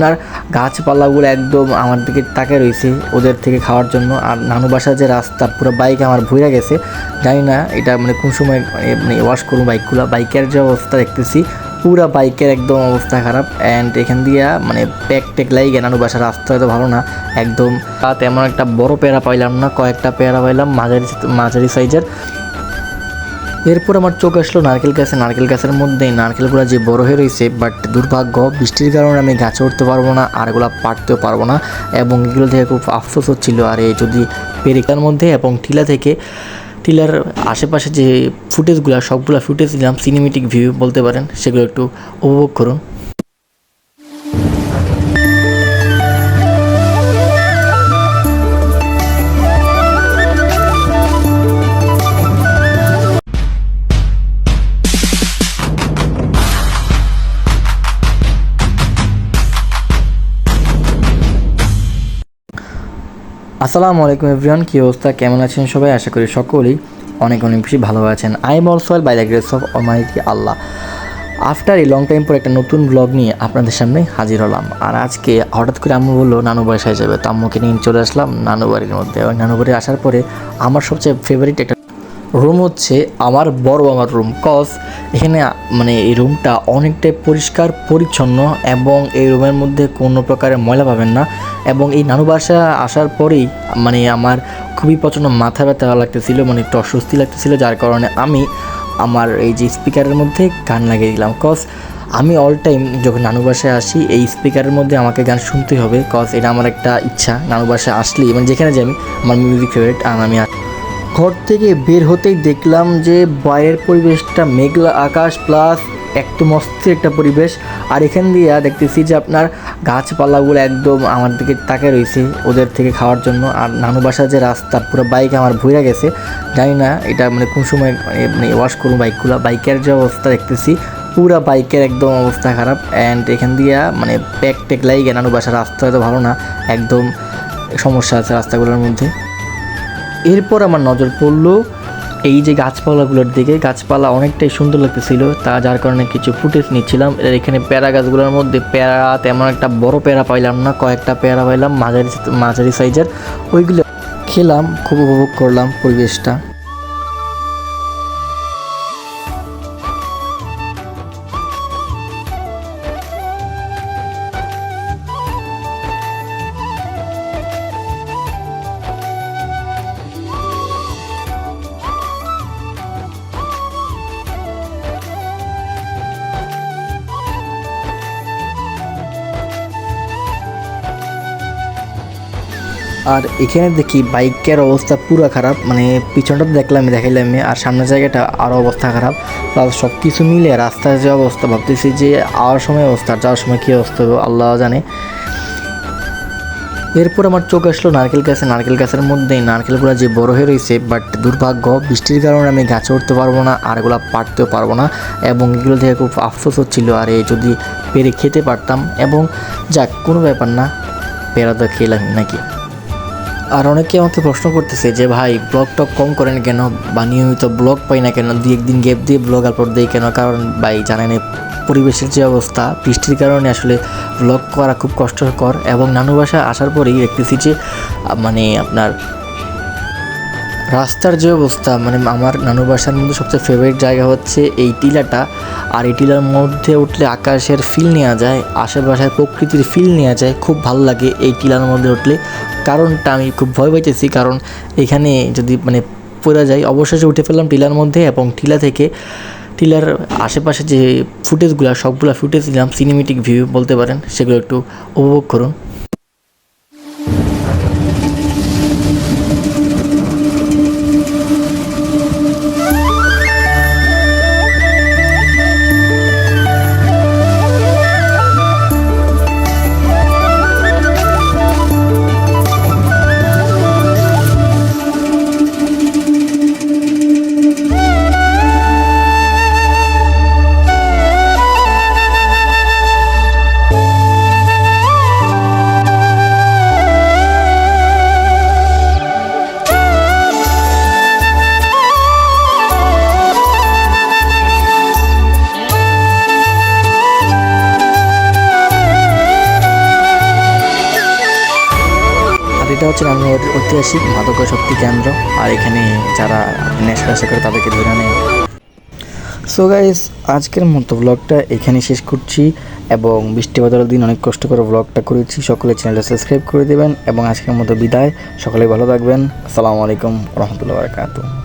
আপনার গাছপালাগুলো একদম আমার দিকে তাকিয়ে রয়েছে ওদের থেকে খাওয়ার জন্য। আর নানু বাসার যে রাস্তা পুরো বাইক আমার ভুইরা গেছে, জানি না এটা মানে কোন সময় মানে ওয়াশ করুন বাইকগুলো। বাইকের যে অবস্থা দেখতেছি পুরা বাইকের একদম অবস্থা খারাপ। অ্যান্ড এখান দিয়া মানে প্যাক টেক লাগে নানু বাসার রাস্তা হয়তো ভালো না একদম। তেমন একটা বড় পেয়ারা পাইলাম না, কয়েকটা পেয়ারা পাইলাম মাঝারি সাইজের। এরপর আমার চোখ আসলো নারকেল গাছে। নারকেল গাছের মধ্যে নারকেলগুলো যে বড় হয়ে রয়েছে, বাট দুর্ভাগ্য বৃষ্টির কারণে আমি গাছে উঠতে পারবো না, আর এগুলো পারতেও পারবো না এবং এগুলো থেকে খুব আফসোস হচ্ছিল। আর এই যদি পেরিকার মধ্যে এবং টিলার আশেপাশে যে ফুটেজগুলো সবগুলো ফুটেজ দিলাম, সিনেমেটিক ভিউ বলতে পারেন, সেগুলো একটু উপভোগ করুন। আসসালামু আলাইকুম এভরিওয়ান, কী অবস্থা, কেমন আছেন সবাই? আশা করি সকলেই অনেক বেশি ভালো আছেন। I am also by the grace of almighty Allah. After a long time পর একটা নতুন ব্লগ নিয়ে আপনাদের সামনে হাজির হলাম। আর আজকে হঠাৎ করে আম্মু বললো নানু বাসায় যাবে, তো আম্মুকে নিয়ে চলে আসলাম নানু বাড়ির মধ্যে। এবং নানু বাড়ি আসার পরে আমার সবচেয়ে ফেভারিট একটা রুম হচ্ছে আমার বড় আমার রুম। কজ এখানে মানে এই রুমটা অনেকটাই পরিষ্কার পরিচ্ছন্ন এবং এই রুমের মধ্যে কোনো প্রকারের ময়লা পাবেন না। এবং এই নানু বাসা আসার পরেই মানে আমার খুবই প্রচণ্ড মাথা ব্যথা লাগতেছিল, মানে একটু অস্বস্তি লাগতেছিল, যার কারণে আমি আমার এই যে স্পিকারের মধ্যে গান লাগিয়ে দিলাম। কজ আমি অল টাইম যখন নানু বাসায় আসি এই স্পিকারের মধ্যে আমাকে গান শুনতেই হবে। কজ এটা আমার একটা ইচ্ছা, নানু বাসায় আসলেই মানে যেখানে যাই আমার মিউজিক ফেভারিট। আর আমি ঘর থেকে বের হতেই দেখলাম যে বাইরের পরিবেশটা মেঘলা আকাশ প্লাস একদম অস্থির একটা পরিবেশ। আর এখান দিয়ে দেখতেছি যে আপনার গাছপালাগুলো একদম আমার দিকে তাকিয়ে রয়েছে ওদের থেকে খাওয়ার জন্য। আর নানু বাসার যে রাস্তা পুরো বাইক আমার ভুইরা গেছে, জানি না এটা মানে কোন সময় মানে ওয়াশ করুন বাইকগুলো। বাইকের যে অবস্থা দেখতেছি পুরা বাইকের একদম অবস্থা খারাপ। অ্যান্ড এখান দিয়ে মানে প্যাক টেক লাগে নানু বাসার রাস্তা হয়তো ভালো না, একদম সমস্যা আছে রাস্তাগুলোর মধ্যে। এরপর আমার নজর পড়লো এই যে গাছপালাগুলোর দিকে। গাছপালা অনেকটাই সুন্দর লাগতেছিল, তা যার কারণে কিছু ফুটেজ নিচ্ছিলাম। এখানে পেয়ারা গাছগুলোর মধ্যে পেয়ারা তেমন একটা বড় পেয়ারা পাইলাম না, কয়েকটা পেয়ারা পাইলাম মাঝারি সাইজের। ওইগুলো খেলাম, খুব উপভোগ করলাম পরিবেশটা। আর এখানে দেখি বাইকের অবস্থা পুরো খারাপ, মানে পিছনটা দেখাইলাম, আর সামনের জায়গাটা আরও অবস্থা খারাপ। প্লাস সব কিছু মিলে রাস্তার যে অবস্থা, ভাবতেছি যে আওয়ার সময় অবস্থা, যাওয়ার সময় কী অবস্থা হবে আল্লাহ জানে। এরপর আমার চোখ আসলো নারকেল গাছে। নারকেল গাছের মধ্যে নারকেলগুলো যে বড় হয়ে রয়েছে, বাট দুর্ভাগ্য বৃষ্টির কারণে আমি গাছে উঠতে পারবো না, আর এগুলো পারতেও পারবো না এবং এগুলো থেকে খুব আফসোস হচ্ছিল। আর এই যদি পেরে খেতে পারতাম, এবং যাক কোনো ব্যাপার না, পেরা তো খেলাম নাকি। আর অনেকে আমাকে প্রশ্ন করতেছে যে ভাই ব্লগ টক কম করেন কেন, বা নিয়মিত ব্লগ পাই না কেন, দুই একদিন গ্যাপ দিয়ে ব্লগ আপলোড দিই কেন? কারণ ভাই জানেন পরিবেশের যে অবস্থা, বৃষ্টির কারণে আসলে ব্লগ করা খুব কষ্টকর। এবং নানু বাসা আসার পরেই দেখতেছি যে মানে আপনার রাস্তার যে অবস্থা, মানে আমার নানু বাসার মধ্যে সবচেয়ে ফেভারিট জায়গা হচ্ছে এই টিলাটা। আর এই টিলার মধ্যে উঠলে আকাশের ফিল নেওয়া যায়, আশেপাশের প্রকৃতির ফিল নেওয়া যায়, খুব ভালো লাগে এই টিলার মধ্যে উঠলে। কারণটা আমি খুব ভয় পাইতেছি, কারণ এখানে যদি মানে পড়ে যায়। অবশেষে উঠে ফেললাম টিলার মধ্যে এবং টিলার আশেপাশে যে ফুটেজগুলো সবগুলো ফুটেজ দিলাম, সিনেমেটিক ভিউ বলতে পারেন, সেগুলো একটু উপভোগ করুন। এটা হচ্ছে নারায়ণগঞ্জের ঐতিহাসিক মাদকাসক্তি কেন্দ্র, আর এখানে যারা নেশা করে তাদেরকে ধরে নেয়। সো গাইস, আজকের মতো ব্লগটা এখানে শেষ করছি, এবং বৃষ্টি বাদলের দিন অনেক কষ্ট করে ব্লগটা করেছি। সকলে চ্যানেলটা সাবস্ক্রাইব করে দেবেন, এবং আজকের মতো বিদায়। সকলে ভালো থাকবেন। আসসালামু আলাইকুম রহমতুল্লাহ বারাকাতুহু।